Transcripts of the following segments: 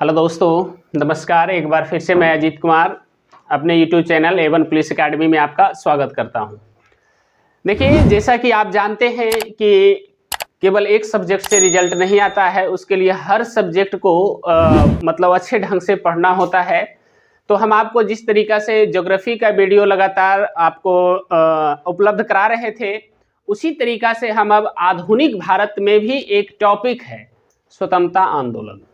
Hello दोस्तों, नमस्कार। एक बार फिर से मैं अजीत कुमार अपने YouTube channel A1 police academy में आपका स्वागत करता हूं। देखिए, जैसा कि आप जानते हैं कि केवल एक सब्जेक्ट से रिजल्ट नहीं आता है, उसके लिए हर सब्जेक्ट को मतलब अच्छे ढंग से पढ़ना होता है। तो हम आपको जिस तरीक़ा से ज्योग्राफी का वीडियो लगातार आपको उपलब्ध करा रहे थे, उसी तरीक़ा से हम अब आधुनिक भारत में भी एक टॉपिक है स्वतंत्रता आंदोलन।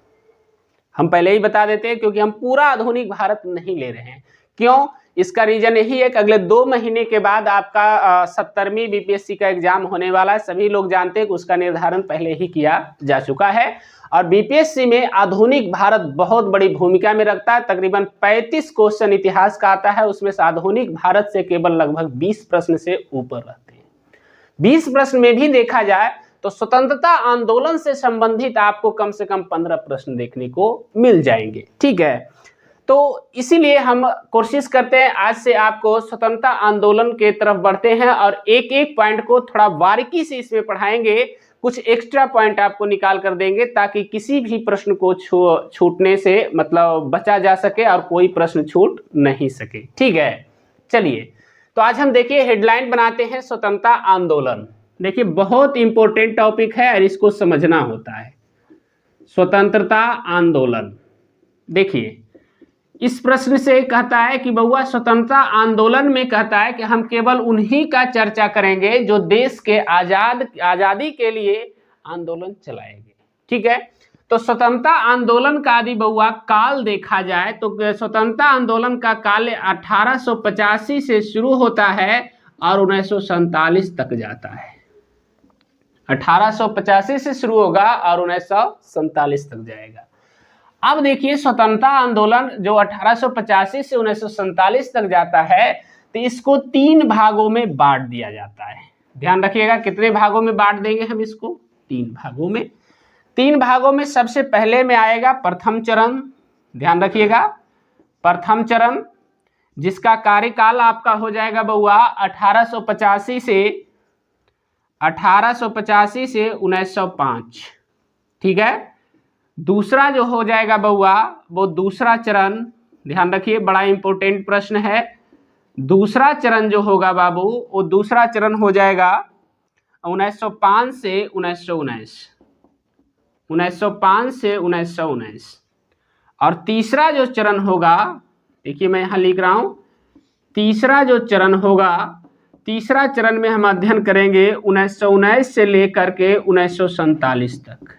हम पहले ही बता देते हैं क्योंकि हम पूरा आधुनिक भारत नहीं ले रहे हैं। क्यों? इसका रीजन यही है कि अगले 2 महीने के बाद आपका 70वीं बीपीएससी का एग्जाम होने वाला है। सभी लोग जानते हैं कि उसका निर्धारण पहले ही किया जा चुका है और बीपीएससी में आधुनिक भारत बहुत बड़ी भूमिका में रखता है। तकरीबन 35 क्वेश्चन इतिहास का आता है, उसमें से आधुनिक भारत से केवल लगभग 20 प्रश्न से ऊपर रहते हैं। 20 प्रश्न में भी देखा जाए तो स्वतंत्रता आंदोलन से संबंधित आपको कम से कम 15 प्रश्न देखने को मिल जाएंगे। ठीक है, तो इसीलिए हम कोशिश करते हैं आज से आपको स्वतंत्रता आंदोलन के तरफ बढ़ते हैं और एक एक पॉइंट को थोड़ा बारीकी से इसमें पढ़ाएंगे। कुछ एक्स्ट्रा पॉइंट आपको निकाल कर देंगे ताकि किसी भी प्रश्न को छूटने से मतलब बचा जा सके और कोई प्रश्न छूट नहीं सके। ठीक है, चलिए तो आज हम देखिए हेडलाइन बनाते हैं स्वतंत्रता आंदोलन। देखिए, बहुत इंपॉर्टेंट टॉपिक है और इसको समझना होता है। स्वतंत्रता आंदोलन, देखिए इस प्रश्न से कहता है कि बउआ स्वतंत्रता आंदोलन में कहता है कि हम केवल उन्हीं का चर्चा करेंगे जो देश के आजादी के लिए आंदोलन चलाएंगे। ठीक है, तो स्वतंत्रता आंदोलन का यदि बउआ काल देखा जाए तो स्वतंत्रता आंदोलन का काल 1885 से शुरू होता है और 1947 तक जाता है। 1885 से शुरू होगा और 1947 तक जाएगा। अब देखिए, स्वतंत्रता आंदोलन जो 1885 से 1947 तक जाता है तो इसको 3 भागों में बांट दिया जाता है। ध्यान रखिएगा, कितने भागों में बांट देंगे हम इसको? 3 भागों में। 3 भागों में सबसे पहले में आएगा प्रथम चरण। ध्यान रखिएगा, प्रथम चरण जिसका कार्यकाल आपका हो जाएगा बउआ 1885 से 1905। ठीक है, दूसरा जो हो जाएगा बउआ वो दूसरा चरण, ध्यान रखिए बड़ा इंपॉर्टेंट प्रश्न है। दूसरा चरण जो होगा बाबू वो दूसरा चरण हो जाएगा 1905 से 1919, 1905 से 1919। और तीसरा जो चरण होगा, देखिए मैं यहाँ लिख रहा हूँ, तीसरा जो चरण होगा, तीसरा चरण में हम अध्ययन करेंगे 1919 से लेकर के 1947 तक,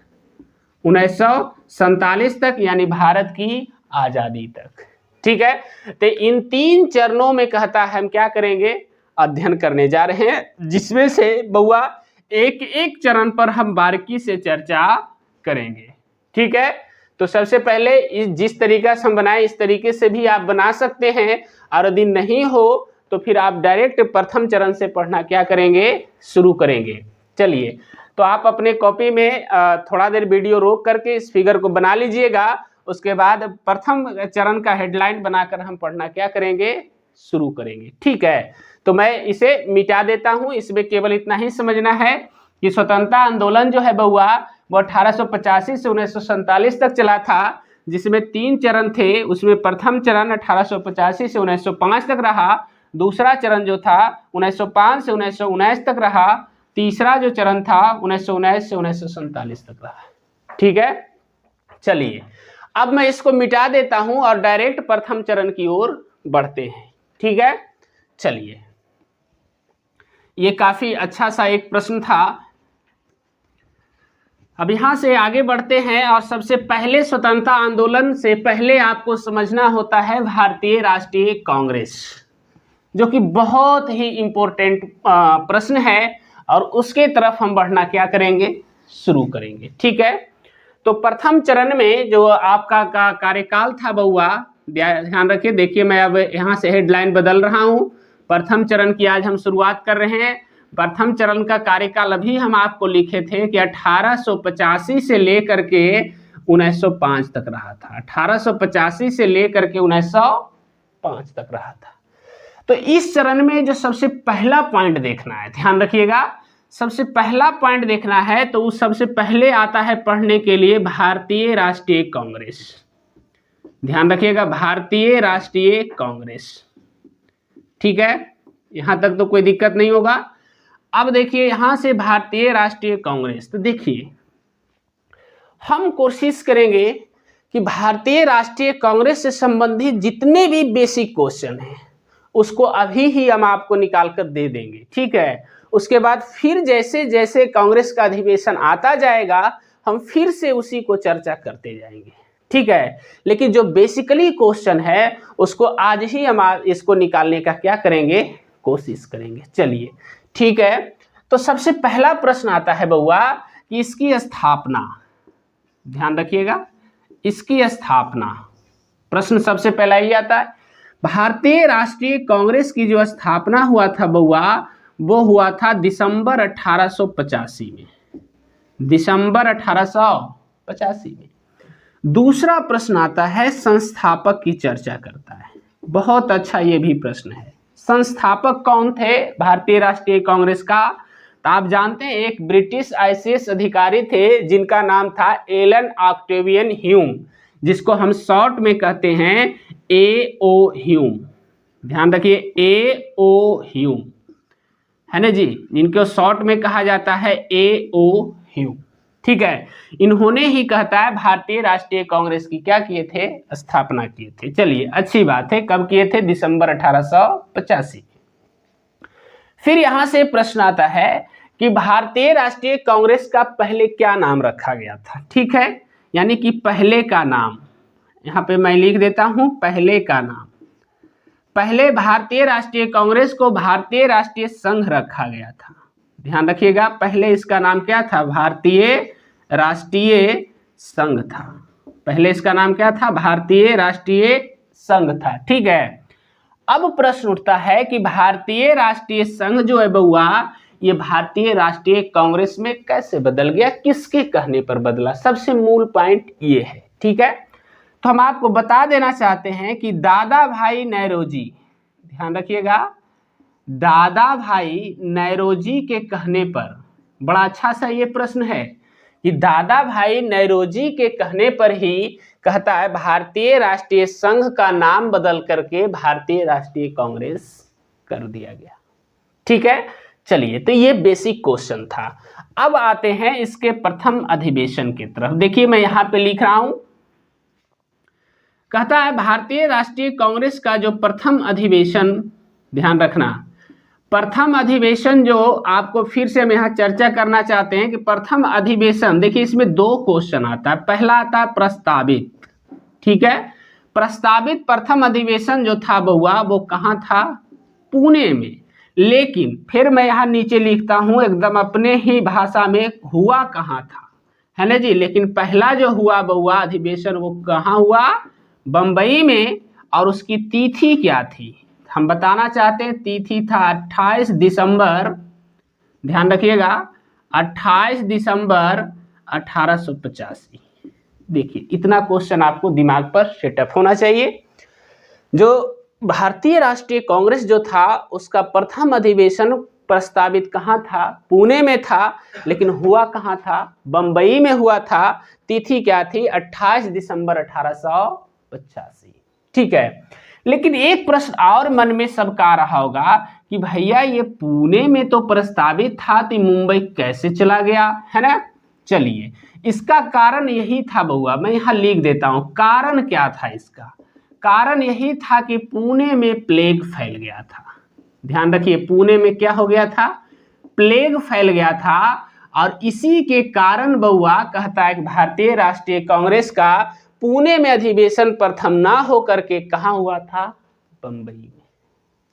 1947 तक यानी भारत की आजादी तक। ठीक है, तो इन 3 चरणों में कहता है हम क्या करेंगे, अध्ययन करने जा रहे हैं, जिसमें से बउआ एक एक चरण पर हम बारीकी से चर्चा करेंगे। ठीक है, तो सबसे पहले जिस तरीका से हम बनाए इस तरीके से भी आप बना सकते हैं और यदि नहीं हो तो फिर आप डायरेक्ट प्रथम चरण से पढ़ना क्या करेंगे, शुरू करेंगे। चलिए, तो आप अपने कॉपी में थोड़ा देर वीडियो रोक करके इस फिगर को बना लीजिएगा। उसके बाद प्रथम चरण का हेडलाइन बनाकर हम पढ़ना क्या करेंगे, शुरू करेंगे। ठीक है, तो मैं इसे मिटा देता हूं। इसमें केवल इतना ही समझना है कि स्वतंत्रता आंदोलन जो है बउआ वो 1885 से 1947 तक चला था, जिसमें 3 चरण थे। उसमें प्रथम चरण 1885 से 1905 तक रहा, दूसरा चरण जो था 1905 से 1919 तक रहा, तीसरा जो चरण था 1919 से 1947 तक रहा। ठीक है, चलिए अब मैं इसको मिटा देता हूं और डायरेक्ट प्रथम चरण की ओर बढ़ते हैं। ठीक है, चलिए, ये काफी अच्छा सा एक प्रश्न था। अब यहां से आगे बढ़ते हैं और सबसे पहले स्वतंत्रता आंदोलन से पहले आपको समझना होता है भारतीय राष्ट्रीय कांग्रेस, जो कि बहुत ही इंपॉर्टेंट प्रश्न है और उसके तरफ हम बढ़ना क्या करेंगे, शुरू करेंगे। ठीक है, तो प्रथम चरण में जो आपका कार्यकाल था बउआ, ध्यान रखिए, देखिए मैं अब यहाँ से हेडलाइन बदल रहा हूँ। प्रथम चरण की आज हम शुरुआत कर रहे हैं। प्रथम चरण का कार्यकाल अभी हम आपको लिखे थे कि 1885 से लेकर के 1905 तक रहा था। 1885 से लेकर के 1905 तक रहा था। तो इस चरण में जो सबसे पहला पॉइंट देखना है, ध्यान रखिएगा, सबसे पहला पॉइंट देखना है तो उस सबसे पहले आता है पढ़ने के लिए भारतीय राष्ट्रीय कांग्रेस। ध्यान रखिएगा, भारतीय राष्ट्रीय कांग्रेस। ठीक है, यहां तक तो कोई दिक्कत नहीं होगा। अब देखिए यहां से भारतीय राष्ट्रीय कांग्रेस, तो देखिए हम कोशिश करेंगे कि भारतीय राष्ट्रीय कांग्रेस से संबंधित जितने भी बेसिक क्वेश्चन हैं उसको अभी ही हम आपको निकाल कर दे देंगे। ठीक है, उसके बाद फिर जैसे जैसे कांग्रेस का अधिवेशन आता जाएगा हम फिर से उसी को चर्चा करते जाएंगे। ठीक है, लेकिन जो बेसिकली क्वेश्चन है उसको आज ही हम इसको निकालने का क्या करेंगे, कोशिश करेंगे। चलिए ठीक है, तो सबसे पहला प्रश्न आता है बउआ कि इसकी स्थापना, ध्यान रखिएगा, इसकी स्थापना, प्रश्न सबसे पहला ही आता है। भारतीय राष्ट्रीय कांग्रेस की जो स्थापना हुआ था बउआ, वो हुआ था दिसंबर 1885 में, दिसंबर 1885 में। दूसरा प्रश्न आता है संस्थापक की चर्चा करता है। बहुत अच्छा, ये भी प्रश्न है। संस्थापक कौन थे भारतीय राष्ट्रीय कांग्रेस का? तो आप जानते हैं एक ब्रिटिश ICS अधिकारी थे जिनका नाम था एलन ऑक्टेवियन ह्यूम, जिसको हम शॉर्ट में कहते हैं AO ह्यूम। ध्यान रखिए, AO ह्यूम है ना जी, जिनको शॉर्ट में कहा जाता है AO ह्यूम। ठीक है, इन्होंने ही कहता है भारतीय राष्ट्रीय कांग्रेस की क्या किए थे, स्थापना किए थे। चलिए अच्छी बात है, कब किए थे, दिसंबर 1885। फिर यहां से प्रश्न आता है कि भारतीय राष्ट्रीय कांग्रेस का पहले क्या नाम रखा गया था। ठीक है, यानी कि पहले का नाम, यहां पे मैं लिख देता हूं पहले का नाम। पहले भारतीय राष्ट्रीय कांग्रेस को भारतीय राष्ट्रीय संघ रखा गया था। ध्यान रखिएगा, पहले इसका नाम क्या था, भारतीय राष्ट्रीय संघ था। पहले इसका नाम क्या था, भारतीय राष्ट्रीय संघ था। ठीक है, अब प्रश्न उठता है कि भारतीय राष्ट्रीय संघ जो है बउआ, ये भारतीय राष्ट्रीय कांग्रेस में कैसे बदल गया, किसके कहने पर बदला, सबसे मूल पॉइंट ये है। ठीक है, तो हम आपको बता देना चाहते हैं कि दादा भाई नौरोजी, ध्यान रखिएगा, दादा भाई नौरोजी के कहने पर, बड़ा अच्छा सा ये प्रश्न है कि दादा भाई नौरोजी के कहने पर ही कहता है भारतीय राष्ट्रीय संघ का नाम बदल करके भारतीय राष्ट्रीय कांग्रेस कर दिया गया। ठीक है, चलिए, तो ये बेसिक क्वेश्चन था। अब आते हैं इसके प्रथम अधिवेशन की तरफ। देखिए मैं यहां पे लिख रहा हूं, कहता है भारतीय राष्ट्रीय कांग्रेस का जो प्रथम अधिवेशन, ध्यान रखना, प्रथम अधिवेशन जो आपको फिर से हम यहाँ चर्चा करना चाहते हैं कि प्रथम अधिवेशन, देखिए इसमें दो क्वेश्चन आता है। पहला आता है प्रस्तावित। ठीक है, प्रस्तावित प्रथम अधिवेशन जो था बउआ, वो कहाँ था, पुणे में। लेकिन फिर मैं यहाँ नीचे लिखता हूँ एकदम अपने ही भाषा में, हुआ कहाँ था, है ना जी। लेकिन पहला जो हुआ बउआ अधिवेशन, वो कहाँ हुआ, बंबई में। और उसकी तिथि क्या थी, हम बताना चाहते हैं। तिथि था 28 दिसंबर, ध्यान रखिएगा, 28 दिसंबर 1885। देखिए इतना क्वेश्चन आपको दिमाग पर सेटअप होना चाहिए। जो भारतीय राष्ट्रीय कांग्रेस जो था उसका प्रथम अधिवेशन प्रस्तावित कहाँ था, पुणे में था, लेकिन हुआ कहाँ था, बंबई में हुआ था। तिथि क्या थी, 28 दिसंबर 1885। ठीक है, लेकिन एक प्रश्न और मन में सबका आ रहा होगा कि भैया ये पुणे में तो प्रस्तावित था, तो मुंबई कैसे चला गया, है ना। चलिए, इसका कारण यही था बउआ, मैं यहाँ लिख देता हूँ। कारण क्या था इसका, कारण यही था कि पुणे में प्लेग फैल गया था। ध्यान रखिए, पुणे में क्या हो गया था, प्लेग फैल गया था। और इसी के कारण बउआ कहता है कि भारतीय राष्ट्रीय कांग्रेस का पुणे में अधिवेशन प्रथम ना हो करके कहाँ हुआ था, बंबई में।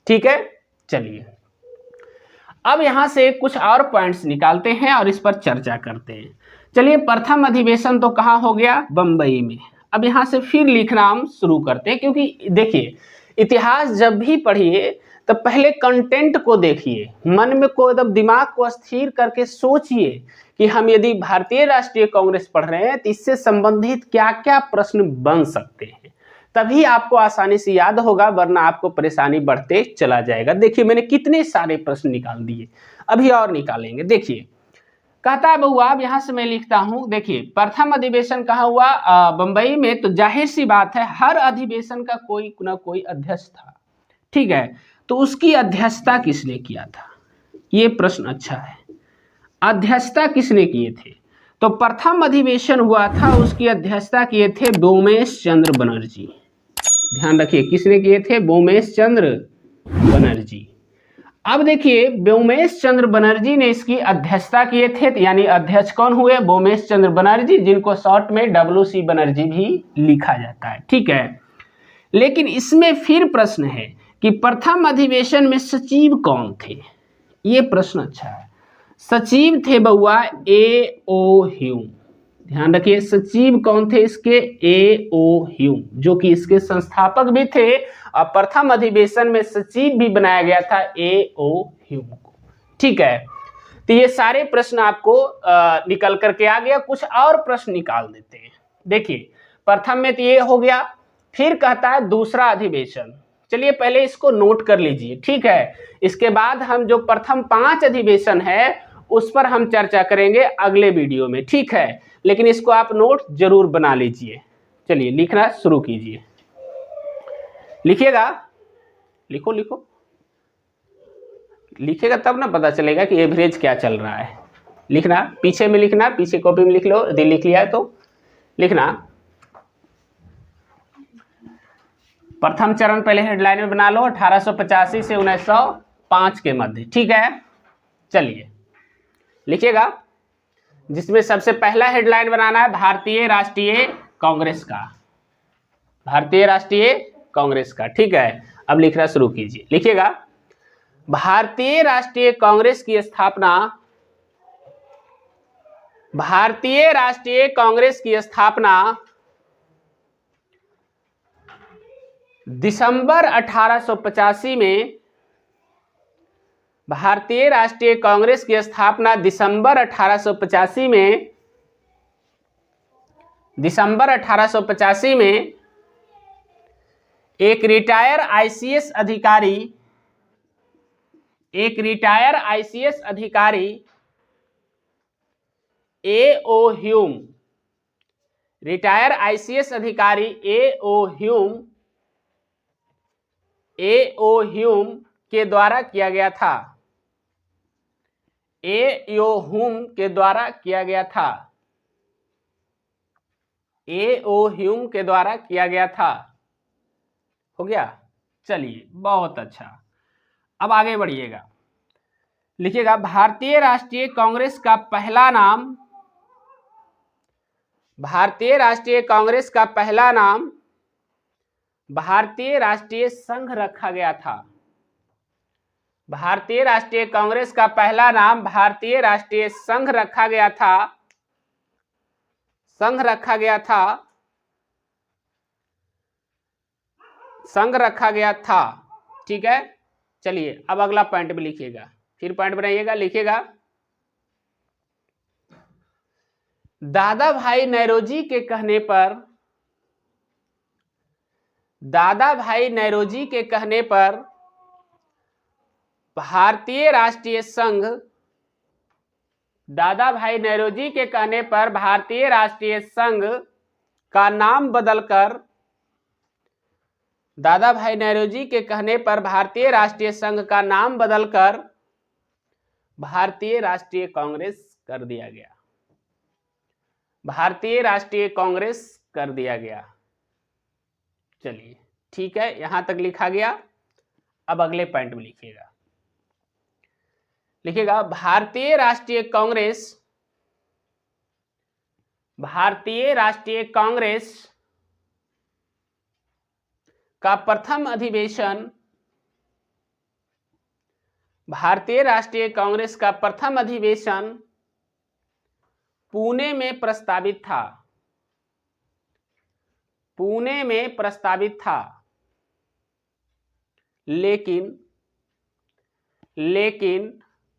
ठीक है, चलिए अब यहां से कुछ और पॉइंट्स निकालते हैं और इस पर चर्चा करते हैं। चलिए, प्रथम अधिवेशन तो कहाँ हो गया, बंबई में। अब यहां से फिर लिखना हम शुरू करते हैं, क्योंकि देखिए इतिहास जब भी पढ़िए तो पहले कंटेंट को देखिए, मन में को एकदम दिमाग को स्थिर करके सोचिए कि हम यदि भारतीय राष्ट्रीय कांग्रेस पढ़ रहे हैं तो इससे संबंधित क्या क्या प्रश्न बन सकते हैं, तभी आपको आसानी से याद होगा, वरना आपको परेशानी बढ़ते चला जाएगा। देखिए मैंने कितने सारे प्रश्न निकाल दिए, अभी और निकालेंगे। देखिए कहता है बहुआ, अब यहां से मैं लिखता हूं, देखिए प्रथम अधिवेशन कहाँ हुआ, बंबई में। तो जाहिर सी बात है हर अधिवेशन का कोई ना कोई अध्यक्ष था, ठीक है। तो उसकी अध्यक्षता किसने किया था, ये प्रश्न अच्छा है। अध्यक्षता किसने किए थे, तो प्रथम अधिवेशन हुआ था, उसकी अध्यक्षता किए थे व्योमेश चंद्र बनर्जी। ध्यान रखिए किसने किए थे, व्योमेश चंद्र बनर्जी। अब देखिए व्योमेश चंद्र बनर्जी ने इसकी अध्यक्षता किए थे, यानी अध्यक्ष कौन हुए, व्योमेश चंद्र बनर्जी, जिनको शॉर्ट में WC बनर्जी भी लिखा जाता है, ठीक है। लेकिन इसमें फिर प्रश्न है कि प्रथम अधिवेशन में सचिव कौन थे, ये प्रश्न अच्छा है। सचिव थे बउआ A.O. ह्यूम। ध्यान रखिए सचिव कौन थे इसके, A.O. ह्यूम, जो कि इसके संस्थापक भी थे और प्रथम अधिवेशन में सचिव भी बनाया गया था A.O. ह्यूम को, ठीक है। तो ये सारे प्रश्न आपको निकल करके आ गया। कुछ और प्रश्न निकाल देते हैं। देखिए प्रथम में तो ये हो गया, फिर कहता है दूसरा अधिवेशन। चलिए पहले इसको नोट कर लीजिए, ठीक है। इसके बाद हम जो प्रथम 5 अधिवेशन है उस पर हम चर्चा करेंगे अगले वीडियो में, ठीक है। लेकिन इसको आप नोट जरूर बना लीजिए। चलिए लिखना शुरू कीजिए, लिखिएगा, लिखो लिखो, लिखिएगा तब ना पता चलेगा कि एवरेज क्या चल रहा है। लिखना, पीछे में लिखना, पीछे कॉपी में लिख लो, यदि लिख लिया है तो लिखना। प्रथम चरण पहले हेडलाइन में बना लो, 1885 से 1905 के मध्य, ठीक है। चलिए लिखिएगा, जिसमें सबसे पहला हेडलाइन बनाना है भारतीय राष्ट्रीय कांग्रेस का, भारतीय राष्ट्रीय कांग्रेस का, ठीक है। अब लिखना शुरू कीजिए, लिखिएगा। भारतीय राष्ट्रीय कांग्रेस की स्थापना, भारतीय राष्ट्रीय कांग्रेस की स्थापना दिसंबर 1885 में, भारतीय राष्ट्रीय कांग्रेस की स्थापना दिसंबर 1885 में, दिसंबर 1885 में एक रिटायर आईसीएस अधिकारी, एक रिटायर आईसीएस अधिकारी A.O. ह्यूम, रिटायर आईसीएस अधिकारी A.O. Hume, A.O. ह्यूम के द्वारा किया गया था, A.O. ह्यूम के द्वारा किया गया था, A.O. ह्यूम के द्वारा किया गया था। हो गया, चलिए बहुत अच्छा। अब आगे बढ़िएगा, लिखिएगा भारतीय राष्ट्रीय कांग्रेस का पहला नाम, भारतीय राष्ट्रीय कांग्रेस का पहला नाम भारतीय राष्ट्रीय संघ रखा गया था। भारतीय राष्ट्रीय कांग्रेस का पहला नाम भारतीय राष्ट्रीय संघ रखा गया था, संघ रखा गया था, संघ रखा गया था, ठीक है। चलिए अब अगला पॉइंट भी लिखिएगा, फिर पॉइंट बनाइएगा, लिखिएगा। दादा भाई नौरोजी के कहने पर, दादा भाई नौरोजी के कहने पर भारतीय राष्ट्रीय संघ, दादा भाई नौरोजी के कहने पर भारतीय राष्ट्रीय संघ का नाम बदलकर, दादा भाई नौरोजी के कहने पर भारतीय राष्ट्रीय संघ का नाम बदलकर भारतीय राष्ट्रीय कांग्रेस कर दिया गया, भारतीय राष्ट्रीय कांग्रेस कर दिया गया। चलिए ठीक है, यहां तक लिखा गया। अब अगले पॉइंट में लिखिएगा, लिखिएगा भारतीय राष्ट्रीय कांग्रेस, भारतीय राष्ट्रीय कांग्रेस का प्रथम अधिवेशन, भारतीय राष्ट्रीय कांग्रेस का प्रथम अधिवेशन पुणे में प्रस्तावित था, पुणे में प्रस्तावित था, लेकिन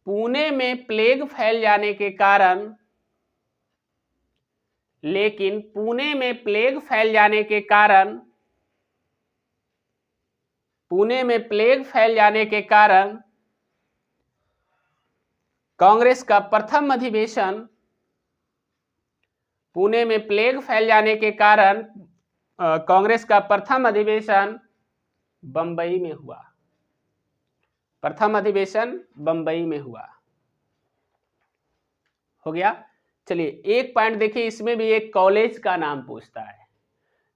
पुणे में प्लेग फैल जाने के कारण, लेकिन पुणे में प्लेग फैल जाने के कारण, पुणे में प्लेग फैल जाने के कारण कांग्रेस का प्रथम अधिवेशन पुणे में प्लेग फैल जाने के कारण कांग्रेस का प्रथम अधिवेशन बंबई में हुआ। प्रथम अधिवेशन बंबई में हुआ। हो गया। चलिए एक पॉइंट देखिए, इसमें भी एक कॉलेज का नाम पूछता है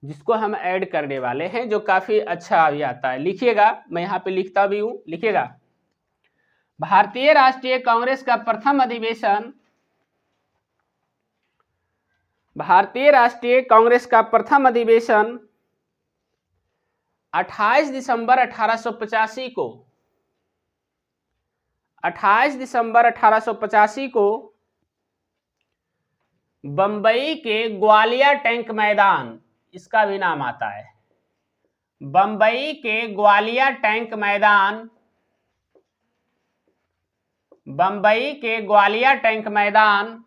जिसको हम ऐड करने वाले हैं, जो काफी अच्छा भी आता है। लिखिएगा, मैं यहाँ पे लिखता भी हूं, लिखिएगा। भारतीय राष्ट्रीय कांग्रेस का प्रथम अधिवेशन, भारतीय राष्ट्रीय कांग्रेस का प्रथम अधिवेशन 28 दिसंबर 1885 को, 28 दिसंबर 1885 को बंबई के ग्वालियर टैंक मैदान, इसका भी नाम आता है, बंबई के ग्वालियर टैंक मैदान, बंबई के ग्वालियर टैंक मैदान,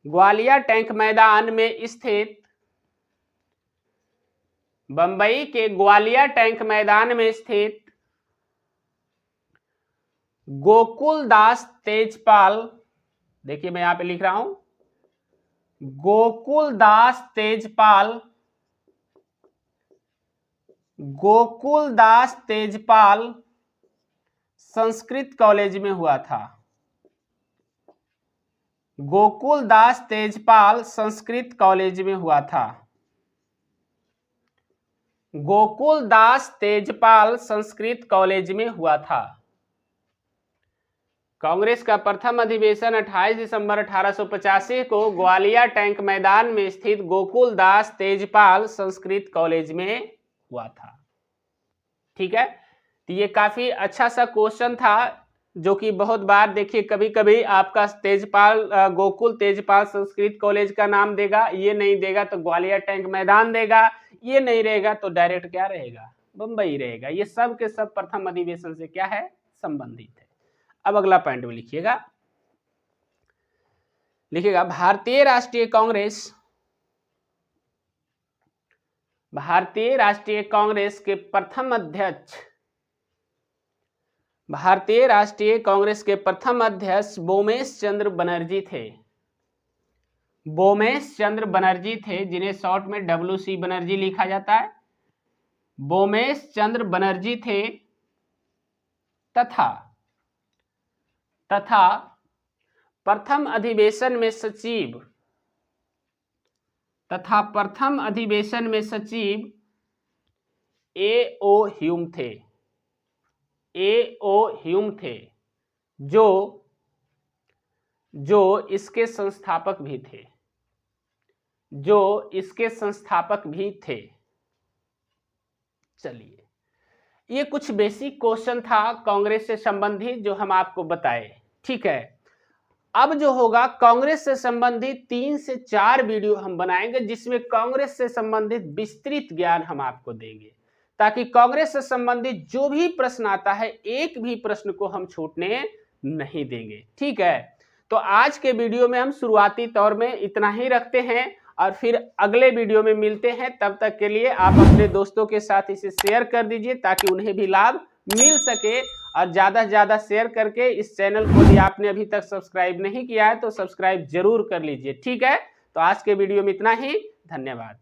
ग्वालियर टैंक मैदान में स्थित, बंबई के ग्वालियर टैंक मैदान में स्थित गोकुलदास तेजपाल, देखिए मैं यहां पे लिख रहा हूं, गोकुलदास तेजपाल, गोकुलदास तेजपाल संस्कृत कॉलेज में हुआ था। गोकुलदास तेजपाल संस्कृत कॉलेज में हुआ था। गोकुलदास तेजपाल संस्कृत कॉलेज में हुआ था। कांग्रेस का प्रथम अधिवेशन 28 दिसंबर 1885 को ग्वालियर टैंक मैदान में स्थित गोकुलदास तेजपाल संस्कृत कॉलेज में हुआ था। ठीक है, तो ये काफी अच्छा सा क्वेश्चन था, जो कि बहुत बार देखिए कभी कभी आपका तेजपाल, गोकुल तेजपाल संस्कृत कॉलेज का नाम देगा, ये नहीं देगा तो ग्वालियर टैंक मैदान देगा, ये नहीं रहेगा तो डायरेक्ट क्या रहेगा, बंबई रहेगा। ये सब के सब प्रथम अधिवेशन से क्या है, संबंधित है। अब अगला पॉइंट में लिखिएगा, लिखिएगा भारतीय राष्ट्रीय कांग्रेस, भारतीय राष्ट्रीय कांग्रेस के प्रथम अध्यक्ष, भारतीय राष्ट्रीय कांग्रेस के प्रथम अध्यक्ष बोमेश चंद्र बनर्जी थे। बोमेश चंद्र बनर्जी थे, जिन्हें शॉर्ट में WC बनर्जी लिखा जाता है। बोमेश चंद्र बनर्जी थे तथा प्रथम अधिवेशन में सचिव, तथा प्रथम अधिवेशन में सचिव A.O. ह्यूम थे। A.O. ह्यूम थे, जो इसके संस्थापक भी थे, जो इसके संस्थापक भी थे। चलिए, ये कुछ बेसिक क्वेश्चन था कांग्रेस से संबंधित जो हम आपको बताए। ठीक है, अब जो होगा कांग्रेस से संबंधित 3 से 4 वीडियो हम बनाएंगे, जिसमें कांग्रेस से संबंधित विस्तृत ज्ञान हम आपको देंगे, ताकि कांग्रेस से संबंधित जो भी प्रश्न आता है, एक भी प्रश्न को हम छूटने नहीं देंगे। ठीक है, तो आज के वीडियो में हम शुरुआती तौर में इतना ही रखते हैं और फिर अगले वीडियो में मिलते हैं। तब तक के लिए आप अपने दोस्तों के साथ इसे शेयर कर दीजिए ताकि उन्हें भी लाभ मिल सके, और ज़्यादा से ज़्यादा शेयर करके इस चैनल को यदि आपने अभी तक सब्सक्राइब नहीं किया है तो सब्सक्राइब जरूर कर लीजिए। ठीक है, तो आज के वीडियो में इतना ही, धन्यवाद।